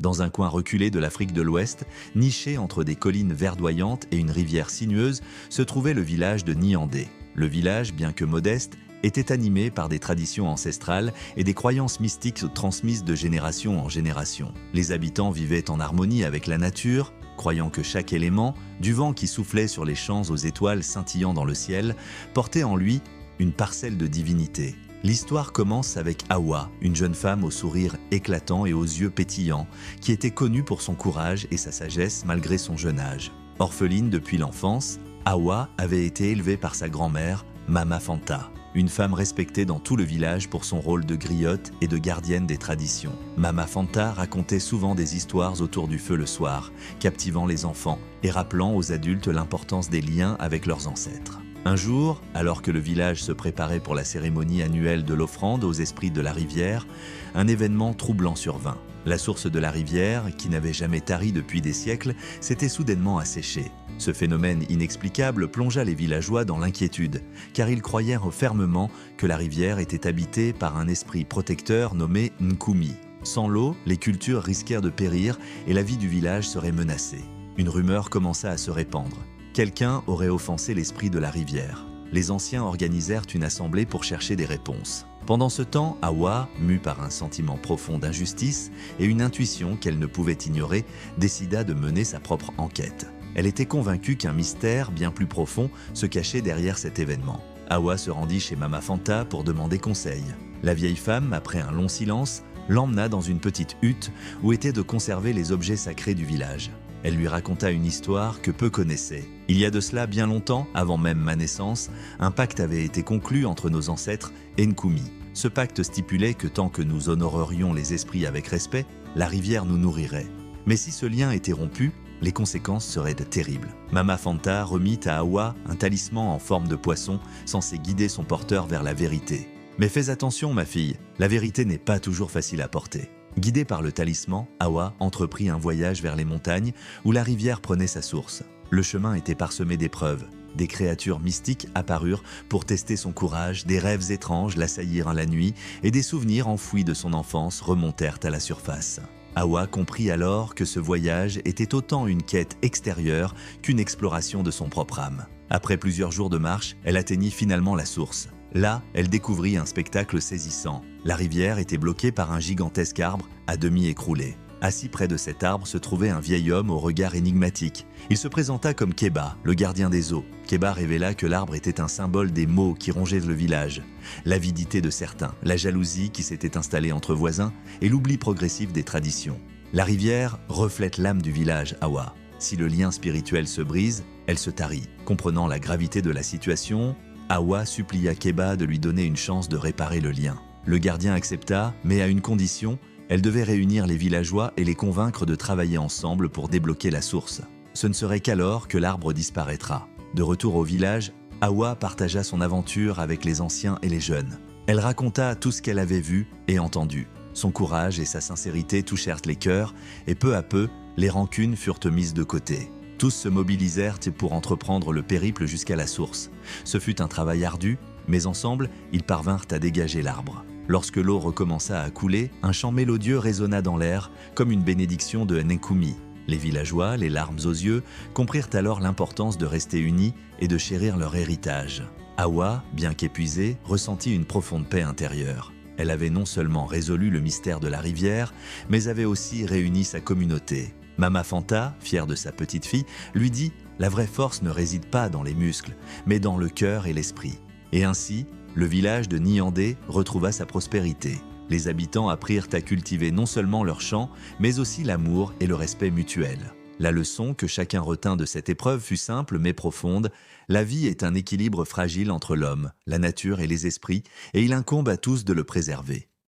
Dans un coin reculé de l'Afrique de l'Ouest, niché entre des collines verdoyantes et une rivière sinueuse, se trouvait le village de Niandé. Le village, bien que modeste, était animé par des traditions ancestrales et des croyances mystiques transmises de génération en génération. Les habitants vivaient en harmonie avec la nature, croyant que chaque élément, du vent qui soufflait sur les champs aux étoiles scintillant dans le ciel, portait en lui une parcelle de divinité. L'histoire commence avec Hawa, une jeune femme au sourire éclatant et aux yeux pétillants, qui était connue pour son courage et sa sagesse malgré son jeune âge. Orpheline depuis l'enfance, Hawa avait été élevée par sa grand-mère, Mama Fanta, une femme respectée dans tout le village pour son rôle de griotte et de gardienne des traditions. Mama Fanta racontait souvent des histoires autour du feu le soir, captivant les enfants et rappelant aux adultes l'importance des liens avec leurs ancêtres. Un jour, alors que le village se préparait pour la cérémonie annuelle de l'offrande aux esprits de la rivière, un événement troublant survint. La source de la rivière, qui n'avait jamais tari depuis des siècles, s'était soudainement asséchée. Ce phénomène inexplicable plongea les villageois dans l'inquiétude, car ils croyèrent fermement que la rivière était habitée par un esprit protecteur nommé Nkumi. Sans l'eau, les cultures risquèrent de périr et la vie du village serait menacée. Une rumeur commença à se répandre. Quelqu'un aurait offensé l'esprit de la rivière. Les anciens organisèrent une assemblée pour chercher des réponses. Pendant ce temps, Hawa, mue par un sentiment profond d'injustice et une intuition qu'elle ne pouvait ignorer, décida de mener sa propre enquête. Elle était convaincue qu'un mystère bien plus profond se cachait derrière cet événement. Hawa se rendit chez Mama Fanta pour demander conseil. La vieille femme, après un long silence, l'emmena dans une petite hutte où étaient de conserver les objets sacrés du village. Elle lui raconta une histoire que peu connaissaient. Il y a de cela bien longtemps, avant même ma naissance, un pacte avait été conclu entre nos ancêtres et Nkumi. Ce pacte stipulait que tant que nous honorerions les esprits avec respect, la rivière nous nourrirait. Mais si ce lien était rompu, les conséquences seraient terribles. Mama Fanta remit à Hawa un talisman en forme de poisson censé guider son porteur vers la vérité. Mais fais attention, ma fille, la vérité n'est pas toujours facile à porter. Guidée par le talisman, Hawa entreprit un voyage vers les montagnes où la rivière prenait sa source. Le chemin était parsemé d'épreuves. Des créatures mystiques apparurent pour tester son courage, des rêves étranges l'assaillirent la nuit et des souvenirs enfouis de son enfance remontèrent à la surface. Hawa comprit alors que ce voyage était autant une quête extérieure qu'une exploration de son propre âme. Après plusieurs jours de marche, elle atteignit finalement la source. Là, elle découvrit un spectacle saisissant. La rivière était bloquée par un gigantesque arbre à demi écroulé. Assis près de cet arbre se trouvait un vieil homme au regard énigmatique. Il se présenta comme Keba, le gardien des eaux. Keba révéla que l'arbre était un symbole des maux qui rongeaient le village. L'avidité de certains, la jalousie qui s'était installée entre voisins et l'oubli progressif des traditions. La rivière reflète l'âme du village, Hawa. Si le lien spirituel se brise, elle se tarit. Comprenant la gravité de la situation, Hawa supplia Keba de lui donner une chance de réparer le lien. Le gardien accepta, mais à une condition, elle devait réunir les villageois et les convaincre de travailler ensemble pour débloquer la source. Ce ne serait qu'alors que l'arbre disparaîtra. De retour au village, Hawa partagea son aventure avec les anciens et les jeunes. Elle raconta tout ce qu'elle avait vu et entendu. Son courage et sa sincérité touchèrent les cœurs et peu à peu, les rancunes furent mises de côté. Tous se mobilisèrent pour entreprendre le périple jusqu'à la source. Ce fut un travail ardu, mais ensemble, ils parvinrent à dégager l'arbre. Lorsque l'eau recommença à couler, un chant mélodieux résonna dans l'air, comme une bénédiction de Nkumi. Les villageois, les larmes aux yeux, comprirent alors l'importance de rester unis et de chérir leur héritage. Hawa, bien qu'épuisée, ressentit une profonde paix intérieure. Elle avait non seulement résolu le mystère de la rivière, mais avait aussi réuni sa communauté. Mama Fanta, fière de sa petite fille, lui dit « La vraie force ne réside pas dans les muscles, mais dans le cœur et l'esprit. » Et ainsi, le village de Niandé retrouva sa prospérité. Les habitants apprirent à cultiver non seulement leur champ, mais aussi l'amour et le respect mutuel. La leçon que chacun retint de cette épreuve fut simple mais profonde. La vie est un équilibre fragile entre l'homme, la nature et les esprits, et il incombe à tous de le préserver.